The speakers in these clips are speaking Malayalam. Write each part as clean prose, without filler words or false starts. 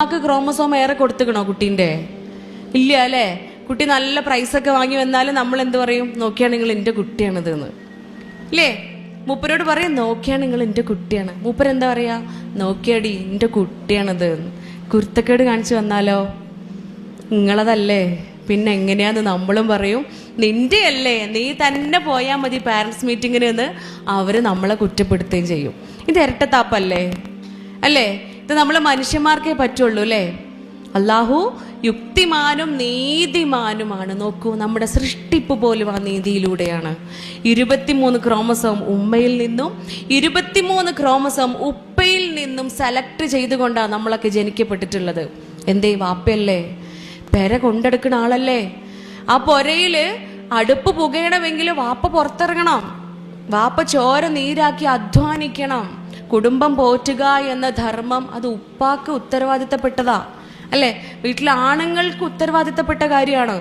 ക്രോമസോം ഏറെ കൊടുത്തുക്കണോ കുട്ടീൻ്റെ? ഇല്ല അല്ലേ? കുട്ടി നല്ല പ്രൈസൊക്കെ വാങ്ങി വന്നാലും നമ്മൾ എന്ത് പറയും? നോക്കിയാണ് നിങ്ങൾ എൻ്റെ കുട്ടിയാണിത് എന്ന് ഇല്ലേ? മൂപ്പരോട് പറയും നോക്കിയാണ് നിങ്ങൾ എൻ്റെ കുട്ടിയാണ്. മൂപ്പരെന്താ പറയാ? നോക്കിയാടി എൻ്റെ കുട്ടിയാണിത്. കുരുത്തക്കേട് കാണിച്ചു വന്നാലോ നിങ്ങളതല്ലേ, പിന്നെ എങ്ങനെയാന്ന് നമ്മളും പറയും നിന്റെ അല്ലേ, നീ തന്നെ പോയാൽ മതി പാരൻസ് മീറ്റിങ്ങിന് എന്ന് അവര് നമ്മളെ കുറ്റപ്പെടുത്തുകയും ചെയ്യും. ഇത് ഇരട്ടത്താപ്പല്ലേ അല്ലേ? ഇത് നമ്മൾ മനുഷ്യന്മാർക്കേ പറ്റുള്ളൂ അല്ലേ? അള്ളാഹു യുക്തിമാനും നീതിമാനുമാണ്. നോക്കൂ, നമ്മുടെ സൃഷ്ടിപ്പ് പോലും ആ നീതിയിലൂടെയാണ്. 23 ക്രോമസോം ഉമ്മയിൽ നിന്നും 23 ക്രോമസോം ഉപ്പയിൽ നിന്നും സെലക്ട് ചെയ്തുകൊണ്ടാണ് നമ്മളൊക്കെ ജനിക്കപ്പെട്ടിട്ടുള്ളത്. എന്തേ? വാപ്പയല്ലേ, പെര കൊണ്ടെടുക്കുന്ന ആളല്ലേ. ആ പൊരയില് അടുപ്പ് പുകയണമെങ്കിൽ വാപ്പ പുറത്തിറങ്ങണം, വാപ്പ ചോര നീരാക്കി അധ്വാനിക്കണം. കുടുംബം പോറ്റുക എന്ന ധർമ്മം അത് ഉപ്പാക്ക് ഉത്തരവാദിത്തപ്പെട്ടതാ അല്ലേ? വീട്ടിലെ ആണുങ്ങൾക്ക് ഉത്തരവാദിത്തപ്പെട്ട കാര്യമാണ്.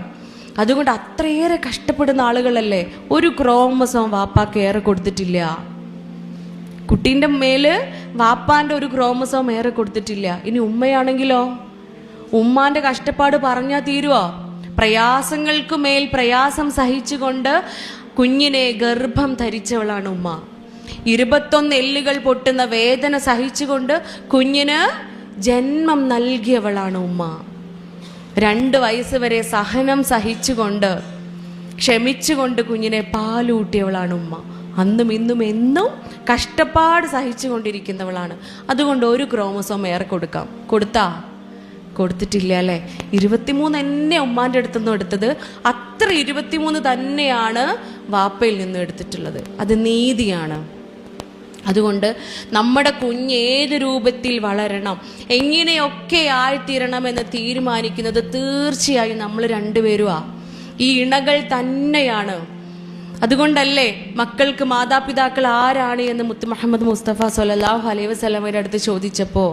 അതുകൊണ്ട് അത്രയേറെ കഷ്ടപ്പെടുന്ന ആളുകളല്ലേ. ഒരു ക്രോമസോം വാപ്പാക്ക് ഏറെ കൊടുത്തിട്ടില്ല. കുട്ടീൻ്റെ മേല് വാപ്പാന്റെ ഒരു ക്രോമസോം ഏറെ കൊടുത്തിട്ടില്ല. ഇനി ഉമ്മയാണെങ്കിലോ, ഉമ്മാന്റെ കഷ്ടപ്പാട് പറഞ്ഞാൽ തീരുവോ? പ്രയാസങ്ങൾക്ക് മേൽ പ്രയാസം സഹിച്ചുകൊണ്ട് കുഞ്ഞിനെ ഗർഭം ധരിച്ചവളാണ് ഉമ്മ. 21 എല്ലുകൾ പൊട്ടുന്ന വേദന സഹിച്ചുകൊണ്ട് കുഞ്ഞിന് ജന്മം നൽകിയവളാണ് ഉമ്മ. 2 വയസ്സ് വരെ സഹനം സഹിച്ചുകൊണ്ട് ക്ഷമിച്ചുകൊണ്ട് കുഞ്ഞിനെ പാലൂട്ടിയവളാണ് ഉമ്മ. അന്നും ഇന്നും എന്നും കഷ്ടപ്പാട് സഹിച്ചുകൊണ്ടിരിക്കുന്നവളാണ്. അതുകൊണ്ട് ഒരു ക്രോമസോം ഏറെ കൊടുത്തിട്ടില്ല അല്ലേ? 23 തന്നെ ഉമ്മാൻ്റെ അടുത്തുനിന്നും എടുത്തത്, അത്ര 23 തന്നെയാണ് വാപ്പയിൽ നിന്നും എടുത്തിട്ടുള്ളത്. അത് നീതിയാണ്. അതുകൊണ്ട് നമ്മുടെ കുഞ്ഞ് ഏത് രൂപത്തിൽ വളരണം, എങ്ങനെയൊക്കെ ആയിത്തീരണമെന്ന് തീരുമാനിക്കുന്നത് തീർച്ചയായും നമ്മൾ രണ്ടുപേരുമാ, ഈ ഇണകൾ തന്നെയാണ്. അതുകൊണ്ടല്ലേ മക്കൾക്ക് മാതാപിതാക്കൾ ആരാണ് എന്ന് മുത്ത് മുഹമ്മദ് മുസ്തഫ സ്വല്ലല്ലാഹു അലൈഹി വസല്ലമയുടെ അടുത്ത് ചോദിച്ചപ്പോൾ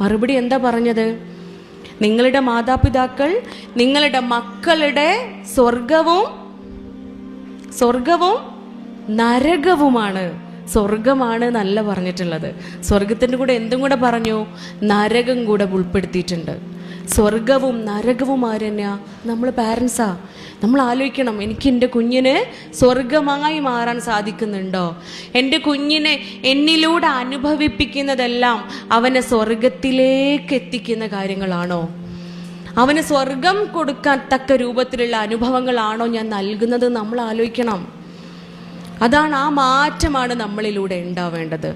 മറുപടി എന്താ പറഞ്ഞത്? നിങ്ങളുടെ മാതാപിതാക്കൾ നിങ്ങളുടെ മക്കളുടെ സ്വർഗവും നരകവുമാണ്. സ്വർഗമാണ് എന്നല്ല പറഞ്ഞിട്ടുള്ളത്. സ്വർഗത്തിൻ്റെ കൂടെ എന്തും കൂടെ പറഞ്ഞു? നരകം കൂടെ ഉൾപ്പെടുത്തിയിട്ടുണ്ട്. സ്വർഗവും നരകവും ആര് തന്നെയാ? നമ്മൾ പാരൻസാ. നമ്മൾ ആലോചിക്കണം, എനിക്ക് എൻ്റെ കുഞ്ഞിന് സ്വർഗമായി മാറാൻ സാധിക്കുന്നുണ്ടോ? എൻ്റെ കുഞ്ഞിനെ എന്നിലൂടെ അനുഭവിപ്പിക്കുന്നതെല്ലാം അവനെ സ്വർഗത്തിലേക്ക് എത്തിക്കുന്ന കാര്യങ്ങളാണോ? അവന് സ്വർഗം കൊടുക്കാൻ തക്ക രൂപത്തിലുള്ള അനുഭവങ്ങളാണോ ഞാൻ നൽകുന്നത്? നമ്മൾ ആലോചിക്കണം. അതാണ്, ആ മാറ്റമാണ് നമ്മളിലൂടെ ഉണ്ടാവേണ്ടത്.